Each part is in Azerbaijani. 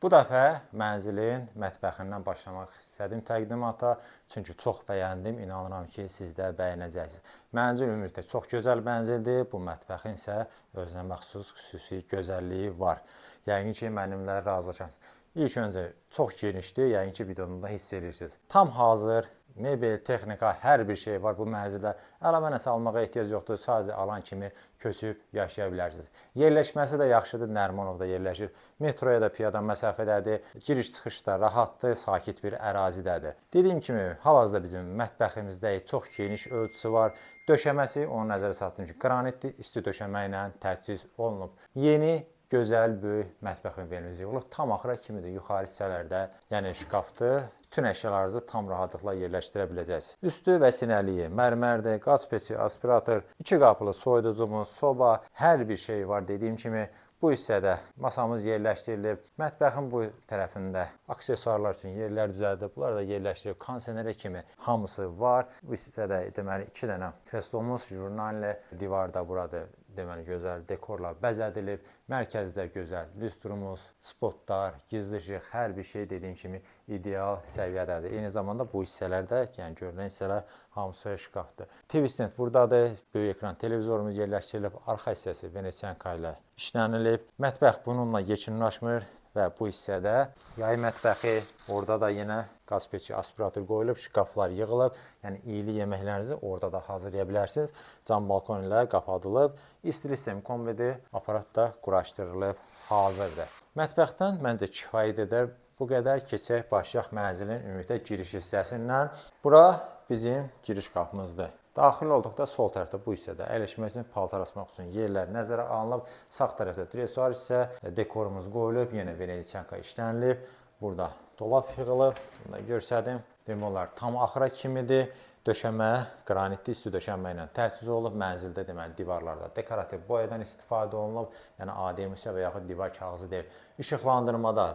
Bu dəfə mənzilin mətbəxindən başlamaq istədim təqdimata. Çünki çox bəyəndim. İnanıram ki, siz də bəyənəcəksiniz. Mənzil ümumiyyətlə çox gözəl mənzildir. Bu mətbəxin isə özünə məxsus xüsusi gözəlliyi var. Yəqin ki, mənimlə razılaşarsınız. İlk öncə çox genişdir. Yəqin ki, videomda hiss edirsiniz. Tam hazır mebel, texnika, hər bir şey var bu mənzildə. Əlavə nəsə almağa ehtiyac yoxdur. Sadəcə alan kimi köçüb yaşaya bilərsiniz. Yerləşməsi də yaxşıdır. Nərmanovda yerləşir. Metroya da piyada məsafədədir. Giriş-çıxış da rahatdır. Sakit bir ərazidədir. Dediyim kimi, hal-hazırda bizim mətbəximizdə çox geniş ölçüsü var. Döşəməsi, onu nəzərə saldım ki, qranitli isti döşəmə ilə təchiz olunub. Yeni, gözəl, böyük mətbəx mebelimiz yığılıb. Tam axıra kimidir. Yuxarı hissələrdə, yəni şkafdır. Bütün əşyalarınızı tam rahatlıqla yerləşdirə biləcəksiniz. Üstü və sinəliyi mərmərdir, qaz peçi, aspirator, 2 qapılı soyuducumuz, soba, hər bir şey var. Dediyim kimi, bu hissədə masamız yerləşdirilib. Mətbəxin bu tərəfində aksesuarlar üçün yerlər düzəldilib. Bunlar da yerləşdirilib. Kondisioner kimi hamısı var. Bu hissədə deməli 2 dənə kreslomuz jurnallə divarda burada deməli gözəl dekorla bəzədilib. Mərkəzdə gözəl lüstrumuz, spotlar, gizli işıq, hər bir şey dediyim kimi ideal səviyyədədir. Eyni zamanda bu hissələrdə, yəni görünən hissələr hamısı şkafdır. TV stand buradadır. Böyük ekran televizorumuz yerləşdirilib. Arxa hissəsi Venesianka ilə işlənilib. Mətbəx bununla yekunlaşmır. Və bu hissədə yay mətbəxi, orada da yenə qaz peçi, aspirator qoyulub, şkaflar yığılıb. Yəni iyili yeməklərinizi orada da hazırlaya bilərsiniz. Cam balkon ilə qapadılıb. İstilik sistemi kombidi, aparat da quraşdırılıb, hazırdır. Mətbəxdən məncə kifayətdir. Bu qədər keçək başlayaq mənzilin ümumiyyətlə giriş hissəsindən. Bura bizim giriş qapımızdır. Daxil olduqda sol tərəfdə bu hissədə əyləşmək üçün, paltar asmaq üçün yerlər nəzərə alınıb. Sağ tərəfdə dresuar hissə, dekorumuz qoyulub, yenə Venesianka işlənilib. Burada dolab yığılıb, bunu da göstərdim. Demək olar tam axıra kimidir. Döşəmə qranitli isti döşəmə ilə təchiz olunub. Mənzildə deməli divarlarda dekorativ boyadan istifadə olunub. Yəni adi müsə və yaxud divar kağızı deyil. İşıqlandırmada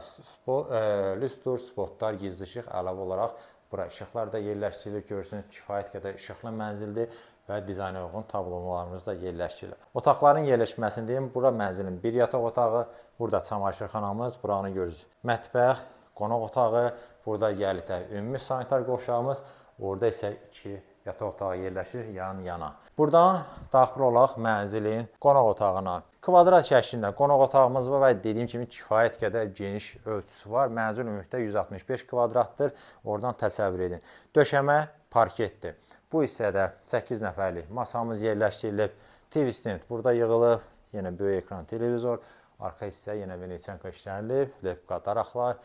lüstr, spotlar, gizli işıq əlavə olaraq bura işıqlar da yerləşdirilib. Görürsünüz, kifayət qədər işıqlı mənzildir və dizayna uyğun tablomalarımız da yerləşdirilib. Otaqların yerləşməsini deyim. Bura mənzilin bir yataq otağı, burada çamaşırxanamız, buranı görürsünüz. Mətbəx, qonaq otağı, burada gəlikdə ümumi sanitar qovşağımız. Orada isə 2 yataq otağı yerləşir yan-yana. Buradan daxil olaq mənzilin qonaq otağına. Kvadrat şəklində qonaq otağımız var və dediyim kimi kifayət qədər geniş ölçüsü var. Mənzil ümumilikdə 165 kvadratdır. Oradan təsəvvür edin. Döşəmə parketdir. Bu hissədə 8 nəfərlik masamız yerləşdirilib. TV stand burada yığılıb. Yenə böyük ekran televizor. Arxa hissə yenə Venesianka işlənilib, lepka daraqlar.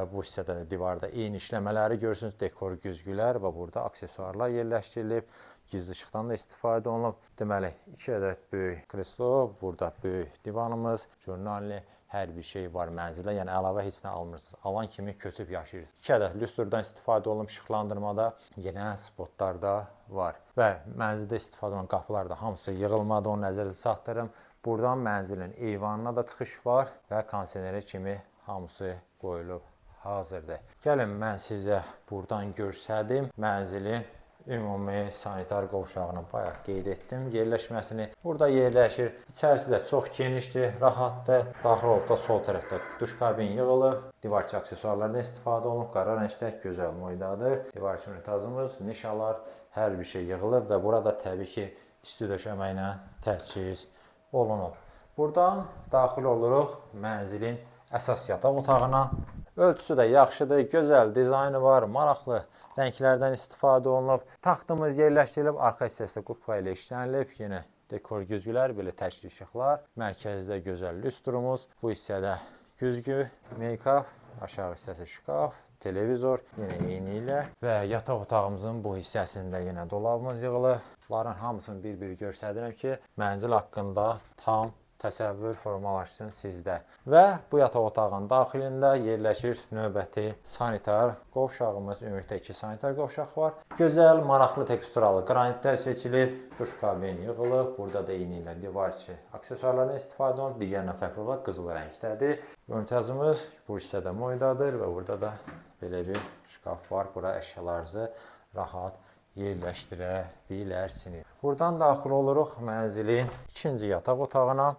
Bu hissədə də divarda eyni işləmələri görürsünüz, dekor güzgülər və burada aksesuarlar yerləşdirilib. Gizli işıqdan da istifadə olunub. Deməli, 2 ədəd böyük kreslo, burada böyük divanımız, jurnalli, hər bir şey var mənzildə. Yəni əlavə heç nə almırsınız. Alan kimi köçüb yaşayırsınız. 2 ədəd lüstrdən istifadə olunub işıqlandırmada, yenə spotlar da var. Və mənzildə istifadə olunan qapılar da hamısı yığılmadı, onu nəzərdə çatdırım. Buradan mənzilin eyvanına da çıxış var və kondisioneri kimi hamısı qoyulub hazırdır. Gəlin mən sizə buradan göstərdim mənzilin ümumi sanitar qovşağını bayaq qeyd etdim yerləşməsini. Burada yerləşir. İçərisi də çox genişdir, rahatdır. Daxil olduqda sol tərəfdə duş kabin yığılıb. Divarçı aksesuarlardan istifadə olunub. Qara rəngdə gözəl moydadır. Divarçı unitazımız, nişalar, hər bir şey yığılıb və burada təbii ki isti döşəmə ilə təchiz olunub. Buradan daxil oluruq mənzilin əsas yataq otağına. Ölçüsü də yaxşıdır, gözəl dizaynı var, maraqlı rənglərdən istifadə olunub. Taxtımız yerləşdirilib, arxa hissəsində qupqa ilə işlənilib. Yenə dekor güzgülər, belə təkli işıqlar. Mərkəzdə gözəl lüstrumuz. Bu hissədə güzgü, meykap, aşağı hissəsi şkaf, televizor, yenə eyni ilə. Və yataq otağımızın bu hissəsində yenə dolabımız yığılıb. Bunların hamısını bir-bir göstərirəm ki, mənzil haqqında tam təsəvvür formalaşsın sizdə. Və bu yataq otağının daxilində yerləşir növbəti sanitar qovşağımız. Ümumilikdə 2 sanitar qovşaq var. Gözəl, maraqlı teksturalı qranitlər seçilib. Duş kabin yığılıb. Burada da eyni ilə divarçı aksesuarlardan istifadə olunub. Digərindən fərqli olaraq qızıl rəngdədir. Ünitazımız bu hissədə moydadır və burada da belə bir şkaf var. Bura əşyalarınızı rahat yerləşdirə bilərsiniz. Buradan daxil oluruq mənzilin ikinci yataq otağına.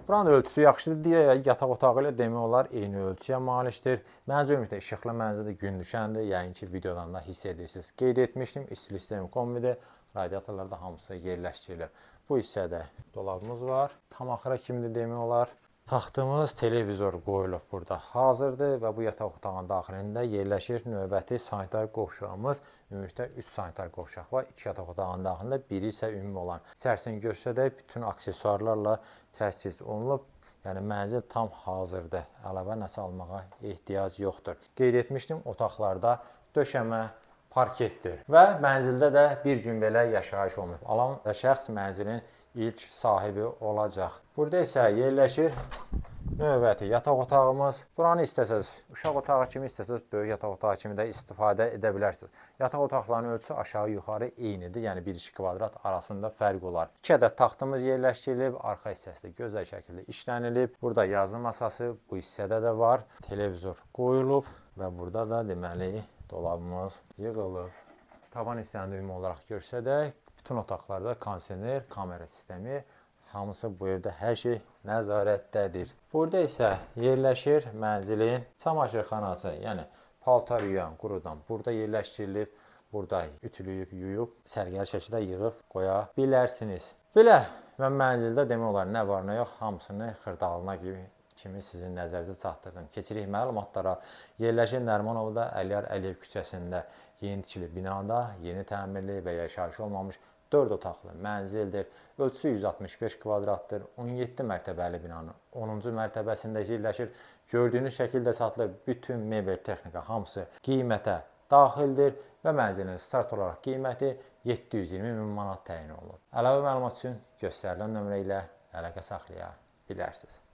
Buranın ölçüsü yaxşıdır deyə yataq otağı ilə demək olar eyni ölçüyə malikdir. Mənzil ümumiyyətlə işıqlı mənzildir, gün düşəndir. Yəqin ki, videodan da hiss edirsiniz. Qeyd etmişdim, istilik sistemi kombidir. Radiatorlarda hamısı yerləşdirilib. Bu hissədə dolabımız var. Tam axıra kimidir demək olar. Taxtımız, televizor qoyulub burada hazırdır və bu yataq otağının daxilində yerləşir növbəti sanitar qovşağımız. Ümumilikdə 3 sanitar qovşaq var. 2 yataq otağının daxilində, biri isə ümumi olan. İçərisini göstərək, bütün aksesuarlarla təchiz olunub. Yəni mənzil tam hazırdır. Əlavə nəsə almağa ehtiyac yoxdur. Qeyd etmişdim, otaqlarda döşəmə, parketdir və mənzildə də bir gün belə yaşayış olmayıb. Alan şəxs mənzilin ilk sahibi olacaq. Burada isə yerləşir növbəti yataq otağımız. Buranı istəsəz uşaq otağı kimi, istəsəz böyük yataq otağı kimi də istifadə edə bilərsiniz. Yataq otaqlarının ölçüsü aşağı-yuxarı eynidir, yəni 1-2 kvadrat arasında fərq olar. 2 ədəd taxtımız yerləşdirilib, arxa hissəsi də gözəl şəkildə işlənilib. Burada yazı masası bu hissədə də var. Televizor qoyulub və burada da deməli dolabımız yığılıb. Tavan hissəni ümumi olaraq görsədək, bütün otaqlarda kondisioner, kamera sistemi, hamısı bu evdə hər şey nəzarətdədir. Burada isə yerləşir mənzilin çamaşırxanası, yəni paltar yuyan, qurudan burada yerləşdirilib, burada ütülüyüb, yuyub, sərgəli şəkildə yığıb qoya bilərsiniz. Belə və mənzildə demək olar nə var nə yox, hamısını xırdalına kimi sizin nəzərinizə çatdırdım. Keçirik məlumatlara. Yerləşir Nərimanovda Əliyar Əliyev küçəsində yeni tikili binada, yeni təmirli və yaşayış olmamış 4 otaqlı mənzildir. Ölçüsü 165 kvadratdır. 17 mərtəbəli binanın 10-cu mərtəbəsində yerləşir. Gördüyünüz şəkildə satılır. Bütün mebel, texnika hamısı qiymətə daxildir və mənzilin start olaraq qiyməti 720 min manat təyin olunur. Əlavə məlumat üçün göstərilən nömrə ilə əlaqə saxlaya bilərsiniz.